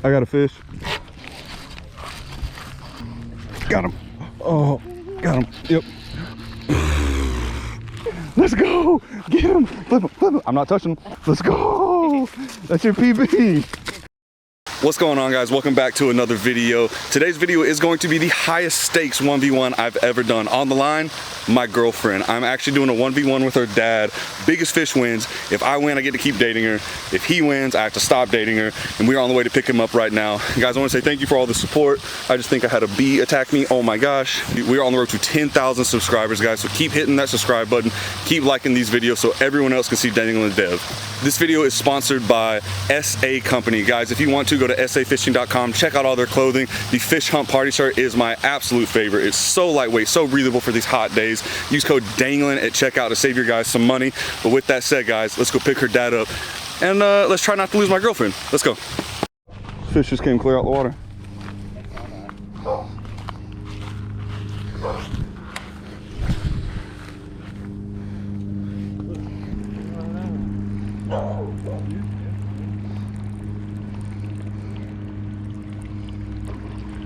I got a fish. Got him. Oh, got him. Yep. Let's go. Get him. Flip him. Flip him. I'm not touching him. Let's go. That's your PB. What's going on, guys? Welcome back to another video. Today's video is going to be the highest stakes 1v1 I've ever done. On the line, my girlfriend. I'm actually doing a 1v1 with her dad. Biggest fish wins. If I win, I get to keep dating her. If he wins, I have to stop dating her. And we are on the way to pick him up right now. Guys, I want to say thank you for all the support. I just think I had a bee attack me. Oh my gosh. We are on the road to 10,000 subscribers, guys. So keep hitting that subscribe button. Keep liking these videos so everyone else can see Daniel and Dev. This video is sponsored by SA Company. Guys, if you want to, go to safishing.com, check out all their clothing. The Fish Hunt Party shirt is my absolute favorite. It's so lightweight, so breathable for these hot days. Use code DANGLIN at checkout to save your guys some money. But with that said, guys, let's go pick her dad up and let's try not to lose my girlfriend. Let's go. Fish just came clear out the water.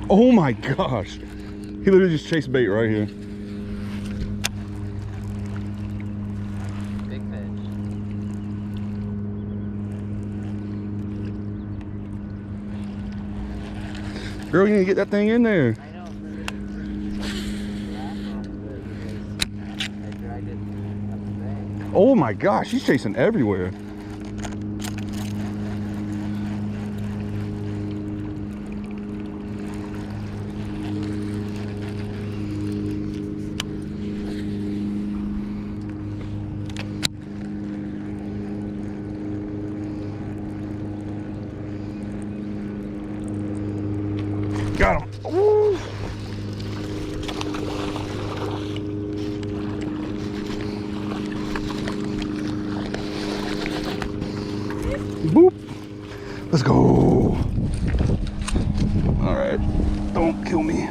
Oh my gosh. He literally just chased bait right here. Big fish. Girl, you need to get that thing in there. I know. I dragged it up the bank. Oh my gosh, he's chasing everywhere. Got him. Ooh. Boop. Let's go. All right. Don't kill me.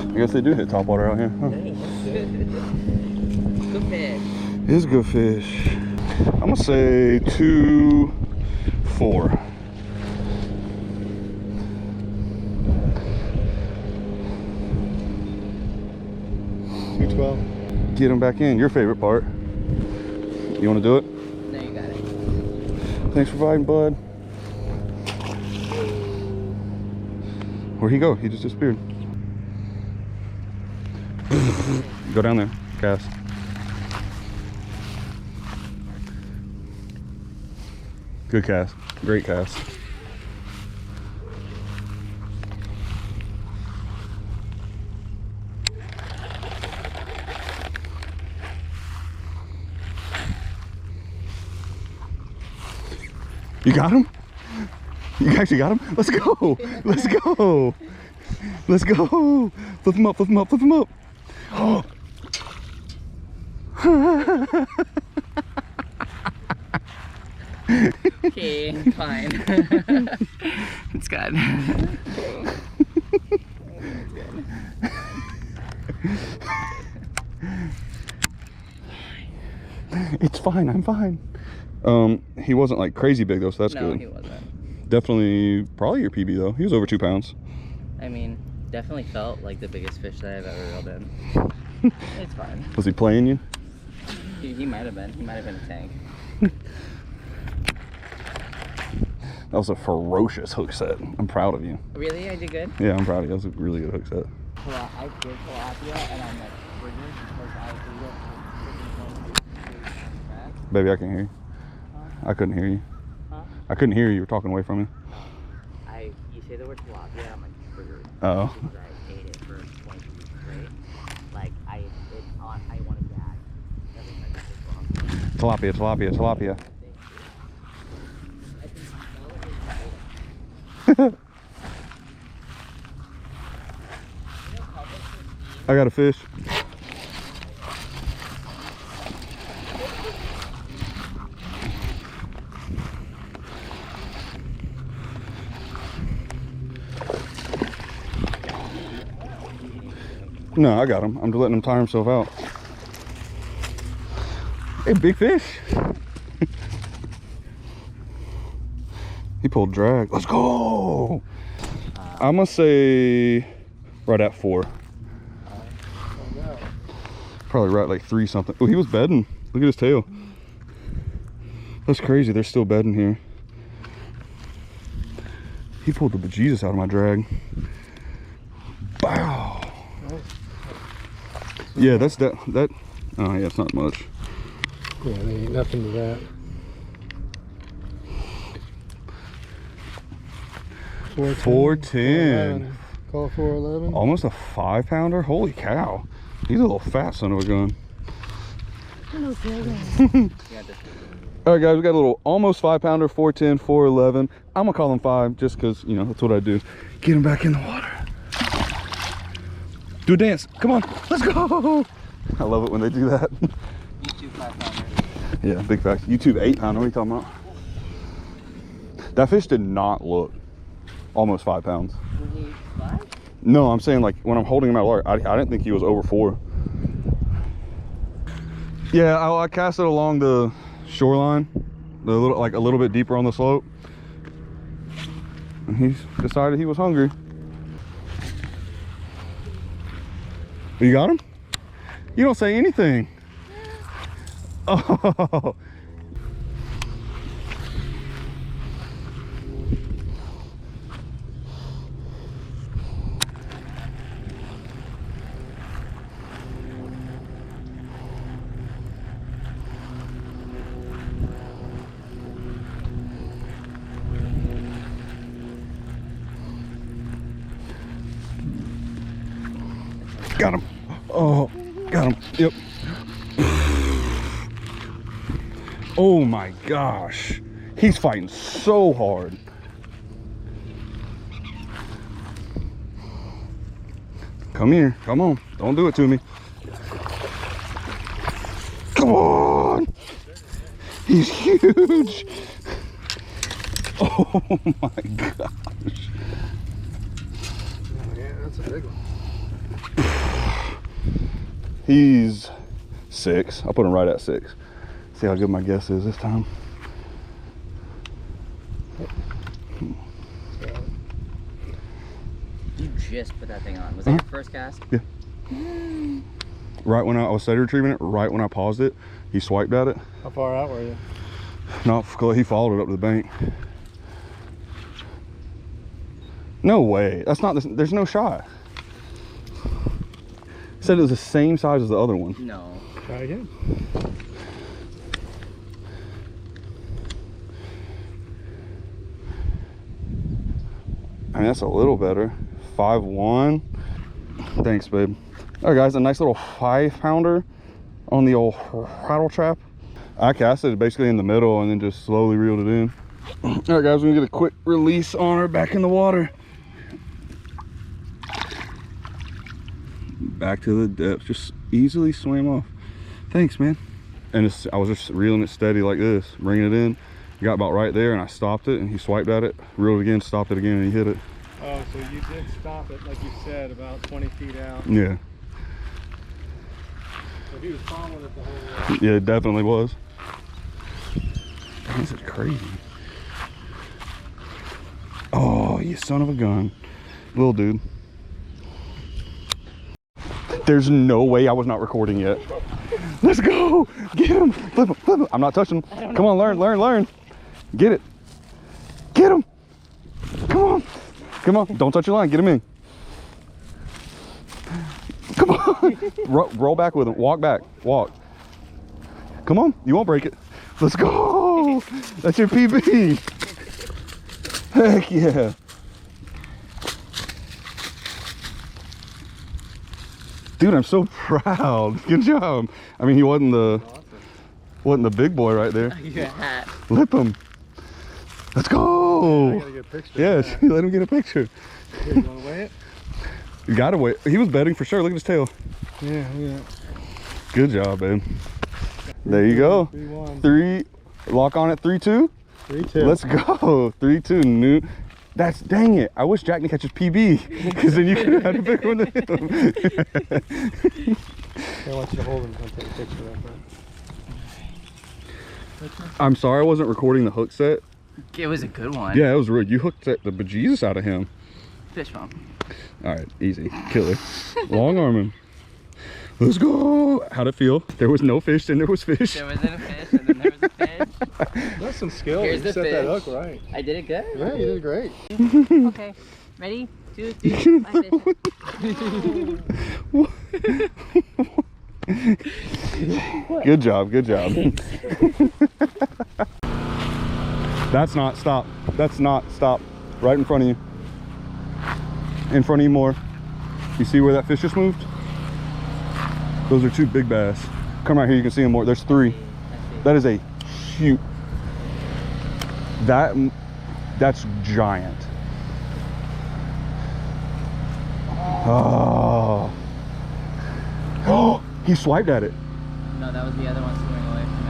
I guess they do hit topwater out here. Huh? Good fish. It is good fish. I'm gonna say 2-4. Get him back in. Your favorite part. You want to do it? No, you got it. Thanks for fighting, bud. Where'd he go? He just disappeared. Go down there. Cast. Good cast. Great cast. You got him? You actually got him? Let's go. Let's go. Let's go. Flip him up, flip him up, flip him up. Oh. Okay, fine. It's good. It's fine, I'm fine. He wasn't like crazy big though, so that's good. No, he wasn't. Definitely, probably your PB though. He was over 2 pounds. I mean, definitely felt like the biggest fish that I've ever reeled in. It's fine. Was he playing you? He might have been. He might have been a tank. That was a ferocious hook set. I'm proud of you. Really? I did good? Yeah, I'm proud of you. That was a really good hook set. I did tilapia and I'm like friggin' because I ate Baby, I can hear you. Huh? I couldn't hear you. Huh? I couldn't hear you. You were talking away from me. You say the word tilapia, I'm like triggered. Oh. Because I ate it for 20 weeks straight. Like I want to gag. Every time I take Tilapia, tilapia, tilapia. I got a fish. No, I got him. I'm just letting him tire himself out. Hey, big fish. He pulled drag. Let's go. I'm gonna say right at 4. Probably right like 3 something. Oh, he was bedding. Look at his tail. That's crazy. They're still bedding here. He pulled the bejesus out of my drag. Wow. Yeah, that's that. Oh yeah, it's not much. Yeah, there ain't nothing to that. 410. Call 411. Almost a 5-pounder. Holy cow. He's a little fat son of a gun. Hello, children. All right, guys, we got a little almost 5-pounder, 410, 411. I'm gonna call him 5 just because, you know, that's what I do. Get him back in the water. Do a dance. Come on, let's go. I love it when they do that. YouTube 5-pounder. Yeah, big fact. YouTube 8-pounder. What are you talking about? That fish did not look almost 5 pounds. Was he 5? No, I'm saying like when I'm holding him out of water, I didn't think he was over 4. Yeah, I cast it along the shoreline, a little bit deeper on the slope, and he decided he was hungry. You got him? You don't say anything. Oh. Got him. Oh, got him. Yep. Oh my gosh. He's fighting so hard. Come here. Come on. Don't do it to me. Come on. He's huge. Oh my gosh. Yeah, that's a big one. He's 6. I'll put him right at 6. See how good my guess is this time. You just put that thing on. Was that your first cast? Yeah. Right when I was setter retrieving it, right when I paused it, he swiped at it. How far out were you? Not close. He followed it up to the bank. No way. That's not. There's no shot. Said it was the same size as the other one. No. Try again. I mean, that's a little better. 5'1". Thanks, babe. All right, guys, a nice little 5-pounder on the old rattle trap. I casted it basically in the middle and then just slowly reeled it in. All right, guys, we're gonna get a quick release on her back in the water. Back to the depths, just easily swam off. Thanks, man. And I was just reeling it steady like this, bringing it in. Got about right there and I stopped it and he swiped at it, reeled it again, stopped it again, and he hit it. Oh, so you did stop it, like you said, about 20 feet out. Yeah. So he was following it the whole way. Yeah, it definitely was. This is crazy. Oh, you son of a gun. Little dude. There's no way I was not recording yet. Let's go. Get him. Flip him. Flip him. I'm not touching him. Come on, learn. Get it. Get him. Come on. Come on. Don't touch your line. Get him in. Come on. Roll back with him. Walk back. Walk. Come on. You won't break it. Let's go. That's your PB. Heck yeah. Dude, I'm so proud. Good job. I mean, he wasn't the big boy right there. Your hat. Lip him. Let's go. I gotta get a picture. Yes, let him get a picture. Here, you wanna weigh it? You gotta wait. He was betting for sure. Look at his tail. Yeah. Good job, babe. There you go. 3-1. 3. Lock on at 3-2. 3-2. Let's go. 3-2. New. That's, dang it. I wish Jack Nick catches PB because then you could have had a bigger one than him. I want you to hold him. I'll take a picture of that. I'm sorry I wasn't recording the hook set It was a good one. Yeah, it was real. You hooked the bejesus out of him. Fish bump. All right, easy. Killer. Long arming. Let's go. How'd it feel? There was no fish, then there was fish. There wasn't a fish, and then there was a fish. That's some skill. Here's You the set fish. that hook right. I did it good? Yeah, you did great. Okay. Ready? 2, 3, 5 fish. Good job, good job. That's not stop. That's not stop. Right in front of you. In front of you more. You see where that fish just moved? Those are 2 big bass. Come right here, you can see them more. There's 3. That is a huge. That's giant. Oh. Oh, he swiped at it. No, that was the other one swimming away from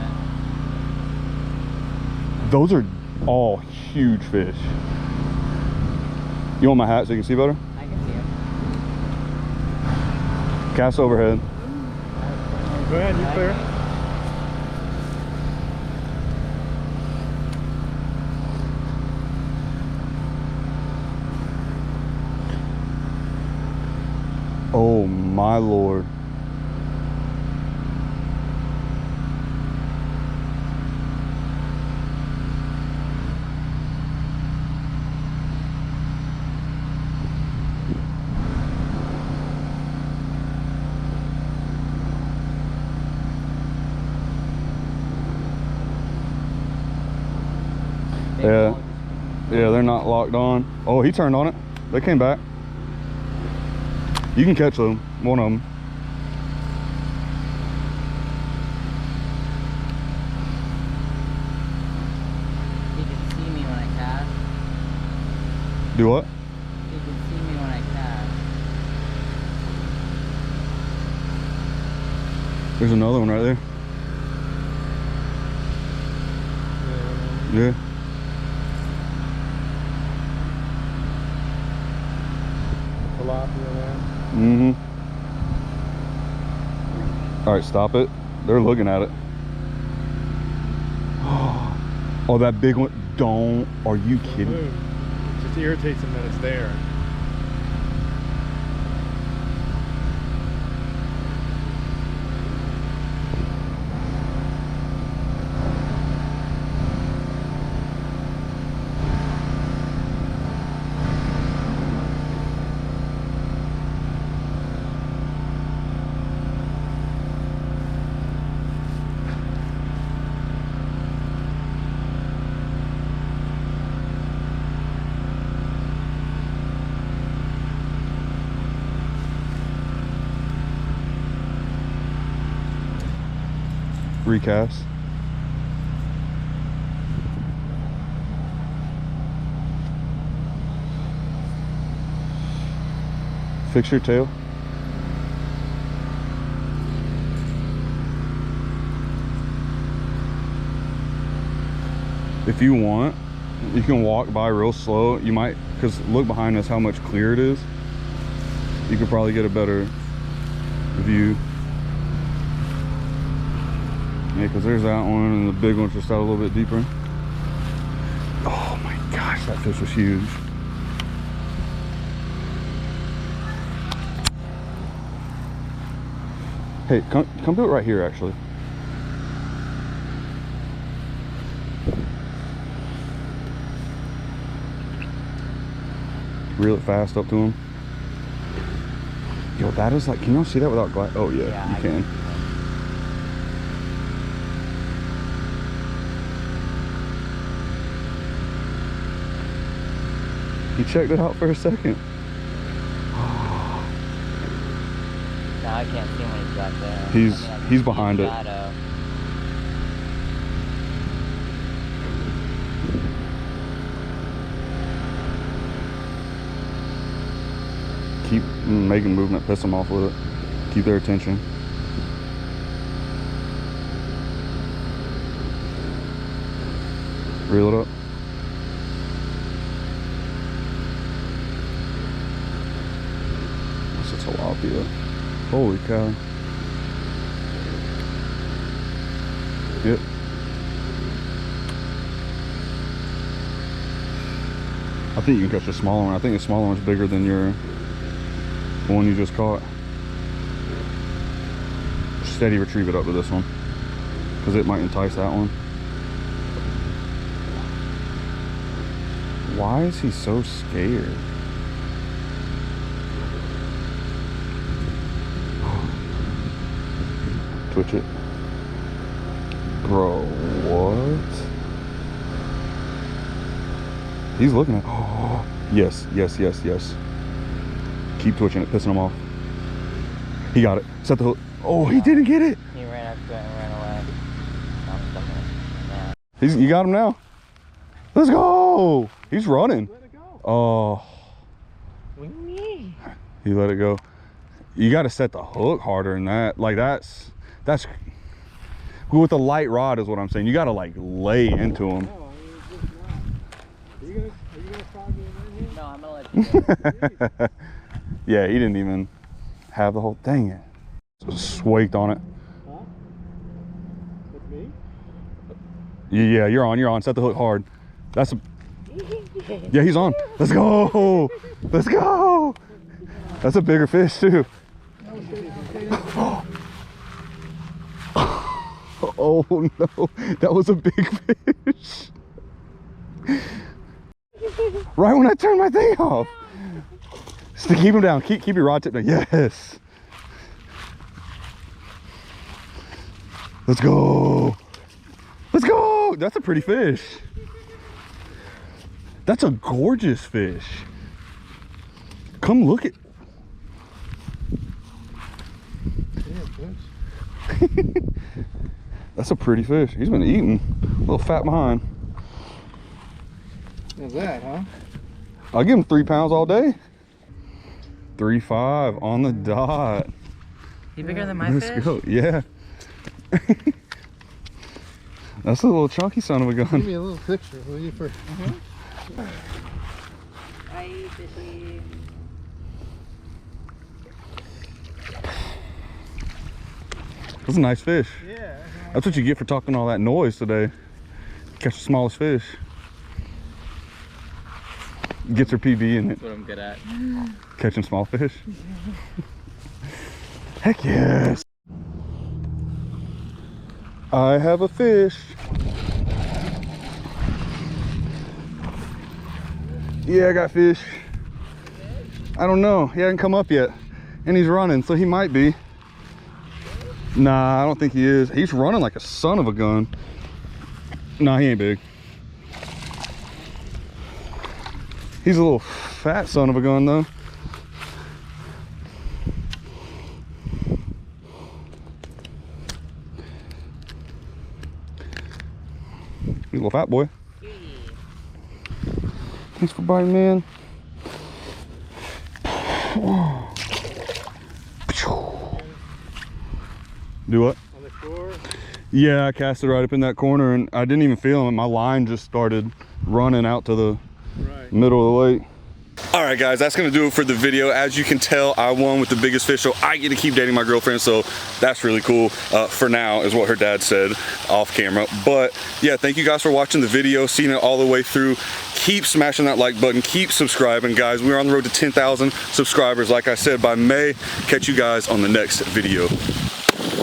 it. Those are all huge fish. You want my hat so you can see better? I can see him. Cast overhead. Go ahead, you clear. Oh my Lord. Yeah, they're not locked on. Oh, he turned on it. They came back. You can catch them, one of them. He can see me when I cast. Do what? He can see me when I cast. There's another one right there. Yeah. Tilapia there. Mm-hmm. All right, stop it. They're looking at it. Oh, that big one. Don't. Are you kidding? It just irritates them that it's there. Recast. Fix your tail. If you want, you can walk by real slow. You might, because look behind us how much clearer it is. You could probably get a better view. Yeah, because there's that one, and the big one's just out a little bit deeper. Oh my gosh, that fish was huge. Hey, come do it right here, actually. Reel it fast up to him. Yo, that is like, can y'all see that without glass? Oh yeah, you can. He checked it out for a second. No, I can't see him when he's back there. He's behind it. Shadow. Keep making movement, piss them off with it. Keep their attention. Reel it up. That's a tilapia. Holy cow. Yep. I think you can catch a smaller one. I think the smaller one's bigger than the one you just caught. Steady retrieve it up to this one, because it might entice that one. Why is he so scared? Twitch it. Bro, what? He's looking at, oh, yes, yes, yes, yes. Keep twitching it, pissing him off. He got it. Set the hook. Oh, he didn't get it. He ran up to it and ran away. No, I'm stuck in it. Yeah. You got him now. Let's go. He's running. Let it go. Oh, What do you mean? he let it go. You got to set the hook harder than that. Like that's with a light rod is what I'm saying. You got to like lay into him. No, I mean, it's just not. Are you gonna stop me in here? No, I'm gonna let you go. Yeah, he didn't even have the whole thing. It swaked on it. Huh? With me? Yeah, you're on. Set the hook hard. That's a. Yeah, he's on. Let's go. Let's go. That's a bigger fish too. Oh no, that was a big fish. Right when I turned my thing off. Just to keep him down. Keep your rod tip down. Yes. Let's go. Let's go. That's a pretty fish. That's a gorgeous fish. Come look at. That's a pretty fish. He's been eating. A little fat behind. How's that, huh? I'll give him 3 pounds all day. 3.5 on the dot. He bigger than my Let's fish? go. Yeah. That's a little chunky son of a Give gun. me a little picture, will you, first? Hi, fishy. That's a nice fish. Yeah. That's what you get for talking all that noise today. Catch the smallest fish. Gets her PB in it. That's what I'm good at. Catching small fish. Heck yes. I have a fish. Yeah, I got fish. I don't know. He hasn't come up yet. And he's running, so he might be. Nah, I don't think he is. He's running like a son of a gun. Nah, he ain't big. He's a little fat son of a gun though. He's a little fat boy. Thanks for biting, man. Do what? On the shore? Yeah, I cast it right up in that corner and I didn't even feel him. My line just started running out to the middle of the lake. All right, guys, that's gonna do it for the video. As you can tell, I won with the biggest fish, so I get to keep dating my girlfriend, so that's really cool. For now, is what her dad said off camera. But yeah, thank you guys for watching the video, seeing it all the way through. Keep smashing that like button, keep subscribing, guys. We're on the road to 10,000 subscribers, like I said, by May. Catch you guys on the next video.